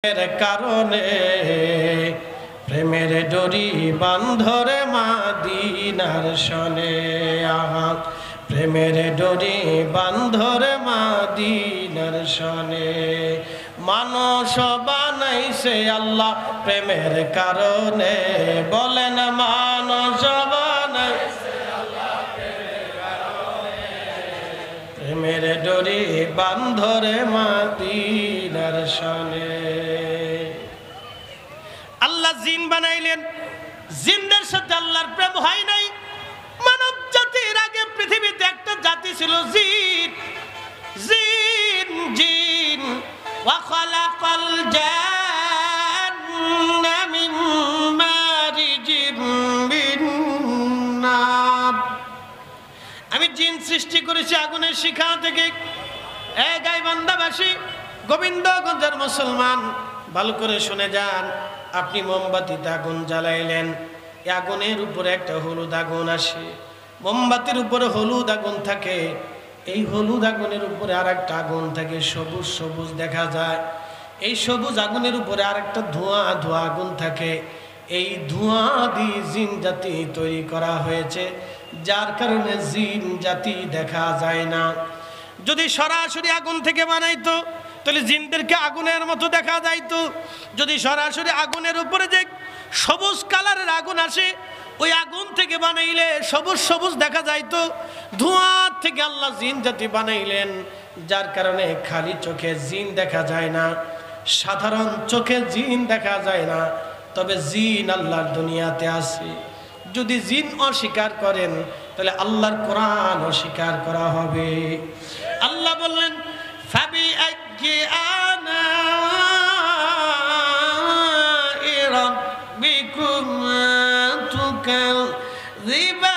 কারণে প্রেমের ডরি বান্ধরে মাদিনার শনে প্রেমের ডরি বান্ধরে মাদিনার শনে মানুষ বানাইছে আল্লাহ প্রেমের কারণে বলেন মানুষ বানাইছে আল্লাহ প্রেমের কারণে প্রেমের ডরি বান্ধরে মাদিনার শনে আল্লাহ জিন বানাইলেন জিনদের সাথে আল্লাহর প্রেম হয় নাই মানব জাতির আগে পৃথিবীতে একটা জাতি ছিল জিন জিন জিন ওয়া খালাকাল জান্না মিন মারিজিম মিন নার আমি জিন সৃষ্টি করেছি আগুনের শিখা থেকে এ গাইবান্ধাবাসী গোবিন্দগঞ্জের মুসলমান ভালো করে শুনে যান আপনি মোমবাতিতে আগুন জ্বালাইলেন এই আগুনের উপরে একটা হলুদ আগুন আসে মোমবাতির উপরে হলুদ আগুন থাকে এই হলুদ আগুনের উপরে আরেকটা আগুন থাকে সবুজ সবুজ দেখা যায় এই সবুজ আগুনের উপরে আরেকটা ধোঁয়া ধোঁয়া আগুন থাকে এই ধোঁয়া দিয়ে জিন জাতি তৈরি করা হয়েছে যার কারণে জিন জাতি দেখা যায় না যদি সরাসরি আগুন থেকে বানাইতো তাহলে জিনদেরকে আগুনের মতো দেখা যাইতো যদি সরাসরি আগুনের উপরে যে সবুজ কালারের আগুন আসে ওই আগুন থেকে বানাইলে সবুজ সবুজ দেখা যাইতো ধোঁয়া থেকে আল্লাহ জিন জাতি বানাইলেন যার কারণে খালি চোখে জিন দেখা যায় না সাধারণ চোখে জিন দেখা যায় না তবে জিন আল্লাহর দুনিয়াতে আছে যদি জিন অস্বীকার করেন তাহলে আল্লাহর কোরআন অস্বীকার করা হবে আল্লাহ বললেন ফাবি আইয়ি আনাই রাব্বিকুম তুকাযিবান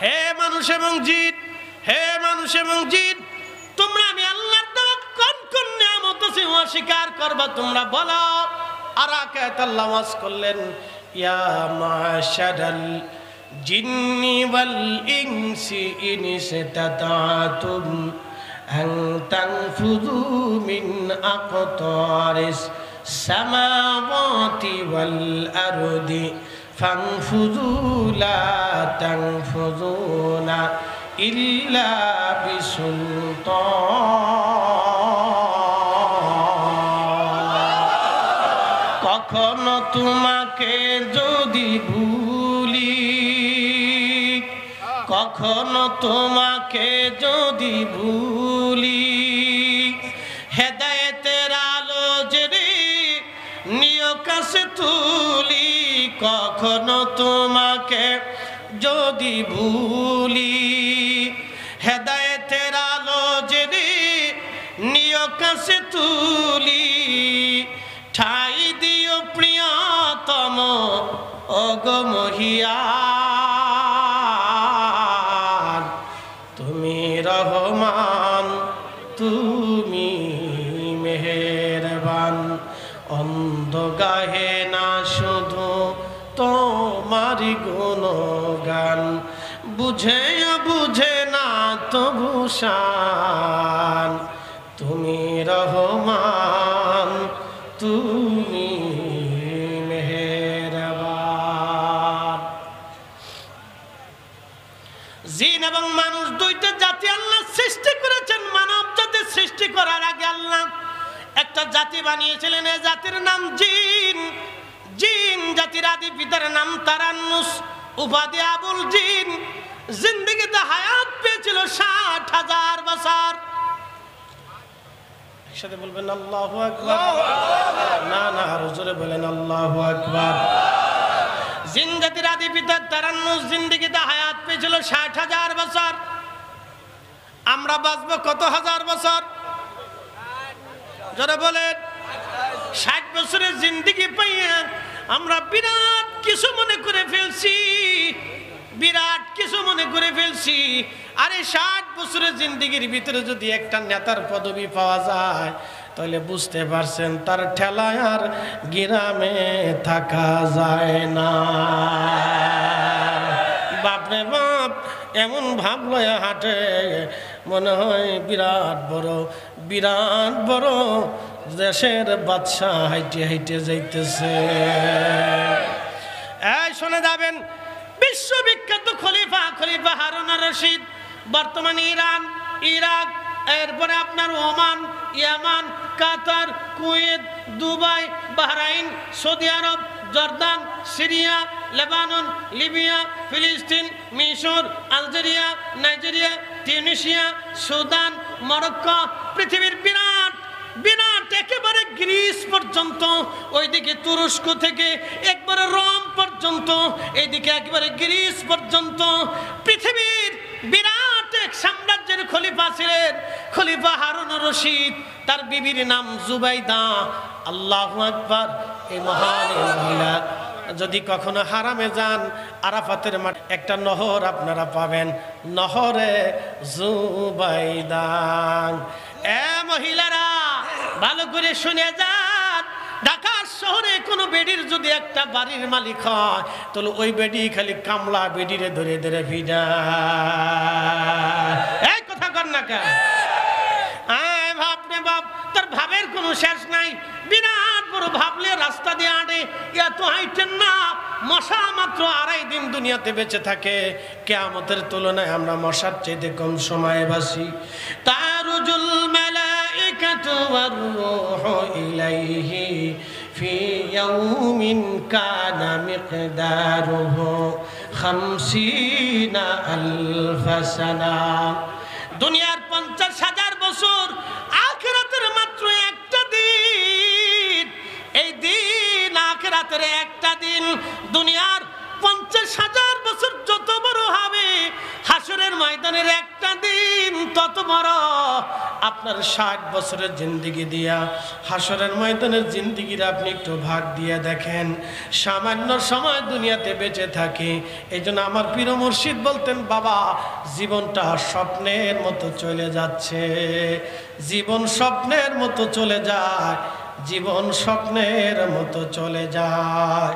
হে মানুষ এবং জিন হে মানুষ এবং জিন তোমরা আমি আল্লাহর দেওয়া কোন কোন নিয়ামত আছে অস্বীকার করবা তোমরা বলো আর আয়াত আল্লাহ ওয়াজ করলেন ইয়া মাশারাল জিন্নি ওয়াল ইনসি ইন ইসতাতাতুম আন তানফুযু মিন আকতারিস সামাওয়াতি ওয়াল আরদি ফানফুযু লা তানফুযুনা ইল্লা বিসুলতান কখনো তোমাকে যদি ভুলি কখনো তোমাকে যদি ভুলি হেদায়েতের আলো যদি নিয় কাছে তুলি কখনো তোমাকে যদি ভুলি হেদায়েতের আলো যদি নিয় কাছে তুলি ঠাই দিও প্রিয়তম ওগো মহিয়ান তুমি রহমান তুমি মেহেরবান অন্ধ গাহে না শুধু তোমারি গুণগান বুঝে বুঝে না তবু শান তুমি রহমান তুমি মেহেরবান জিন এবং মানুষ দুইটা জাতি আল্লাহ সৃষ্টি করেছেন মানব জাতি সৃষ্টি করার আগে আল্লাহ একটা জাতি বানিয়েছিলেন এই জাতির নাম জিন জিন জাতির আদি পিতার নাম তারান্নুস উপাধি আবুল জিন জিন্দেগিতে হায়াত পেয়েছিল ৬০,০০০ বছর একসাথে বলবেন আল্লাহু আকবার না না আরো জোরে বলেন আল্লাহু আকবার জিন জাতির আদি পিতা তারান্নুস জিন্দেগিতে হায়াত পেয়েছিল ৬০,০০০ বছর আমরা বাঁচবো কত হাজার বছর জোরে বলেন ৬০ বছরের জিন্দেগি পাইয়া আমরা বিরাট কিছু মনে করে ফেলছি বিরাট কিছু মনে করে ফেলছি আরে ৬০ বছরের জিন্দেগির ভিতরে যদি একটা নেতার পদবি পাওয়া যায় তাহলে বুঝতে পারছেন তার ঠেলায় আর গ্রামে থাকা যায় না। বাপরে বাপ, এমন ভাব লয়ে হাঁটে মনে হয় বিরাট বড় দেশের বাদশা হাইটে হাইটে যাইতেছে। এই শুনে যাবেন, বিশ্ববিখ্যাত খলিফা হারুন আর রশিদ বর্তমানে ইরান, ইরাক, এরপরে আপনার ওমান, ইয়ামান, কাতার, কুয়েত, দুবাই, বাহরাইন, সৌদি আরব, জর্দান, সিরিয়া, লেবানন, লিবিয়া, ফিলিস্তিন, মিশর, Algeria, Nigeria, Tunisia, Sudan, Morocco, পৃথিবীর বিরাট বিরাট একেবারে গ্রিস পর্যন্ত, ওইদিকে তুরস্ক থেকে একবারে রোম পর্যন্ত, এইদিকে একেবারে গ্রিস পর্যন্ত পৃথিবীর বিরাট এক সাম্রাজ্যের খলিফা ছিলেন খলিফা হারুন আর রশিদ। তার বিবির নাম জুবাইদা। আল্লাহু আকবার। এই মহান মহিলা যদি কখনো হারামে যান, আরাফাতের মাঠ একটা নহর আপনারা পাবেন, নহরে জুবাইদা। এ মহিলারা ভালো করে শুনে যান, ঢাকা শহরে কোনো বেডির যদি একটা বাড়ির মালিক হয়, তাহলে ওই বেডি খালি কামলা বেডিরে ধরে ধরে ভিড়া। এই কথা কর না কেন? ভাবনে বাপ, তার ভাবের কোনো শেষ নাই। বিরাট বড় ভাবলে রাস্তা দিয়ে আঁটে, এত হাইটেন না। মশা মাত্র 2.5 দিন দুনিয়াতে বেঁচে থাকে। কিয়ামতের তুলনায় আমরা মশার চাইতে কম সময়ে বাসি। তারুজুল মালাইকাতু ওয়ার রূহু ইলাইহি ফি ইয়াউমিন কানা মিকদারুহু 50 আলফ সানা। দুনিয়ার 50,000 বছর, আখিরাতের মাত্র একটা দিন। এই দিন আখিরাতের একটা দিন। দুনিয়ার 50,000 বছর যত বড় হবে, হাসরের ময়দানের একটা দিন তত বড়। আপনার 60 বছরের জিন্দেগি দিয়া হাসরের ময়দানের জিন্দেগির আপনি একটু ভাগ দিয়ে দেখেন, সামান্য সময় দুনিয়াতে বেঁচে থাকে। এই জন্য আমার প্রিয় মুর্শিদ বলতেন, বাবা জীবনটা স্বপ্নের মতো চলে যাচ্ছে। জীবন স্বপ্নের মতো চলে যায়, জীবন স্বপ্নের মতো চলে যায়,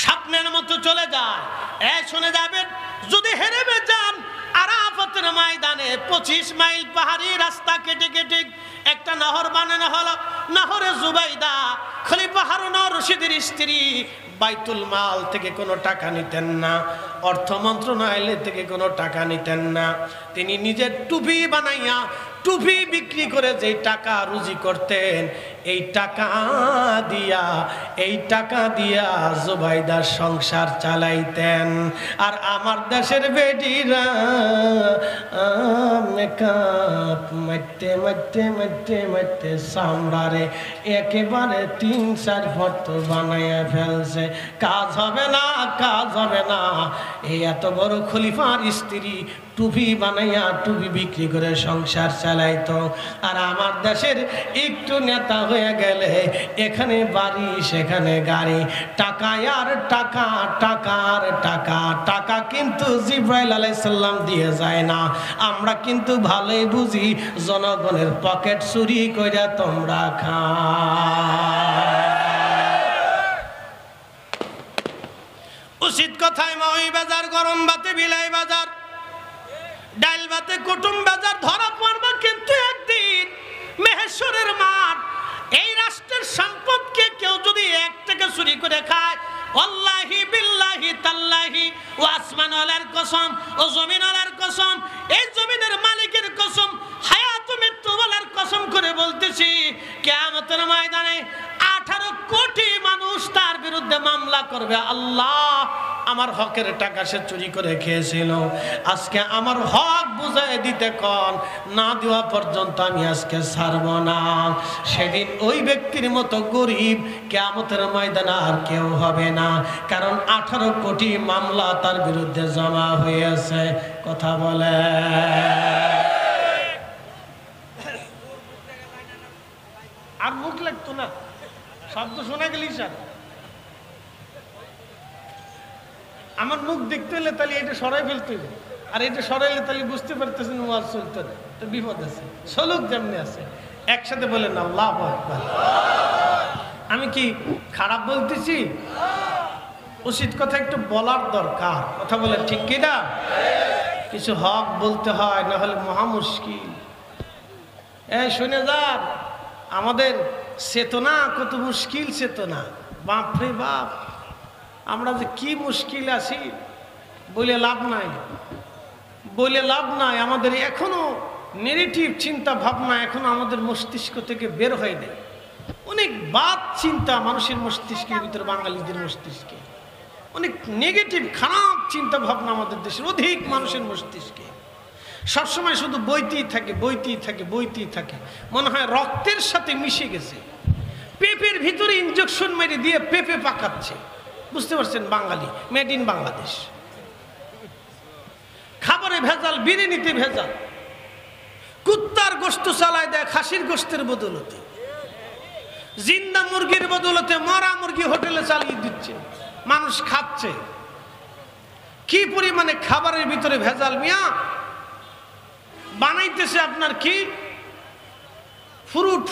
স্বপ্নের মতো চলে যায়। শুনে যাবেন, যদি হেরে যান আরাফাতের ময়দানে 25 মাইল পাহাড়ি রাস্তা কেটে কেটে একটা নহর বানানো হলো, নহরে জুবাইদা। খলিফা হারুন আর রশিদের স্ত্রী বাইতুল মাল থেকে কোনো টাকা নিতেন না, অর্থ মন্ত্রণালয় থেকে কোনো টাকা নিতেন না। তিনি নিজের টুপি বানাইয়া, টুপি বিক্রি করে যেই টাকা রুজি করতেন, এই টাকা দিয়া জুবাইদার সংসার চালাইতেন। আর আমার দেশের বেটিরা মেকআপ মারতে মারতে মারতে মারতে সামরারে একেবারে 3-4 ফটো বানাইয়া ফেলছে। কাজ হবে না, কাজ হবে না। এই এত বড় খলিফার স্ত্রী টুপি বানাইয়া টুপি বিক্রি করে সংসার চালাইতো। আর আমার দেশের একটু নেতা হয়ে গেলে এখানে বাড়ি সেখানে গাড়ি, টাকায় আর টাকা, টাকার টাকা। টাকা কিন্তু জিব্রাইল আলাইহিস সালাম দিয়ে যায় না। আমরা কিন্তু ভালোই বুঝি, জনগণের পকেট চুরি কইরা তোমরা খাও। উচিত কথায় মহি বাজার, গরম ভাতে বিলাই বাজার, ডাইল ভাতে কুটুম বাজার ধরা পড়বা কিন্তু একদিন। মেহেশ্বরের মাঠ, এই রাষ্ট্রের সম্পদকে কেউ যদি 1 টাকা চুরি করে খায়, আল্লাহি বিল্লাহি তাল্লাহি ও আসমানওয়ালার কসম ও জমিনওয়ালার কসম, এই জমিনের মালিকের কসম, হায়াত মৃত্যুওয়ালার কসম করে বলতেছি, কিয়ামতের ময়দানে 18 কোটি মানুষ তার বিরুদ্ধে মামলা করবে। আল্লাহ, আমার হকের টাকা সে চুরি করে খেয়েছিল, আজকে আমার হক বুঝাই দিতে কোন, না দেওয়া পর্যন্ত আমি আজকে ছাড়ব না। সেদিন ওই ব্যক্তির মতো গরিব কিয়ামতের ময়দানে আর কেউ হবে না, কারণ 18 কোটি মামলা তার বিরুদ্ধে জমা হয়েছে। কথা বলে আর মুখ লাগতো না, শব্দ শোনা গেলি স্যার। আমার মুখ দেখতে হলে তাহলে এটা সরাই ফেলতে হবে, আর এটা সরাইলে তাহলে বুঝতে পারতেছেন ওয়াজ চলতে না, তো বিপদ আছে। সলুক যেমনি আছে, একসাথে বলেন আল্লাহু আকবার। আমি কি খারাপ বলতেছি? উচিত কথা একটু বলার দরকার, কথা বলে ঠিক কিনা? কিছু হক বলতে হয়, না হলে মহা মুশকিল। শুনে যান, আমাদের চেতনা কত মুশকিল চেতনা, বাপরে বাপ, আমরা যে কি মুশকিল আছি বলে লাভ নাই, বলে লাভ নাই। আমাদের এখনো নেগেটিভ চিন্তা ভাবনা এখনো আমাদের মস্তিষ্ক থেকে বের হয়ে দেয়। অনেক বাদ চিন্তা মানুষের মস্তিষ্কের ভিতরে, বাঙালিদের মস্তিষ্কে অনেক নেগেটিভ খারাপ চিন্তা ভাবনা আমাদের দেশের অধিক মানুষের মস্তিষ্কে সবসময় শুধু বইতেই থাকে, বইতেই থাকে, বইতেই থাকে। মনে হয় রক্তের সাথে মিশে গেছে। পেঁপের ভিতরে ইনজেকশন মেরে দিয়ে পেঁপে পাকাচ্ছে, বুঝতে পারছেন? বাঙালি, মেড ইন বাংলাদেশ। খাবারে ভেজাল, বিরিয়ানিতে ভেজাল, কুত্তার গোশত চালায় দেয় খাসির গোশতের বদলতে, জিন্দা মুরগির বদলতে মরা মুরগি হোটেলে চালিয়ে দিচ্ছে, মানুষ খাচ্ছে। কি পরিমাণে খাবারের ভিতরে ভেজাল মিয়া! বানাইতেছে আপনার কি ফ্রুট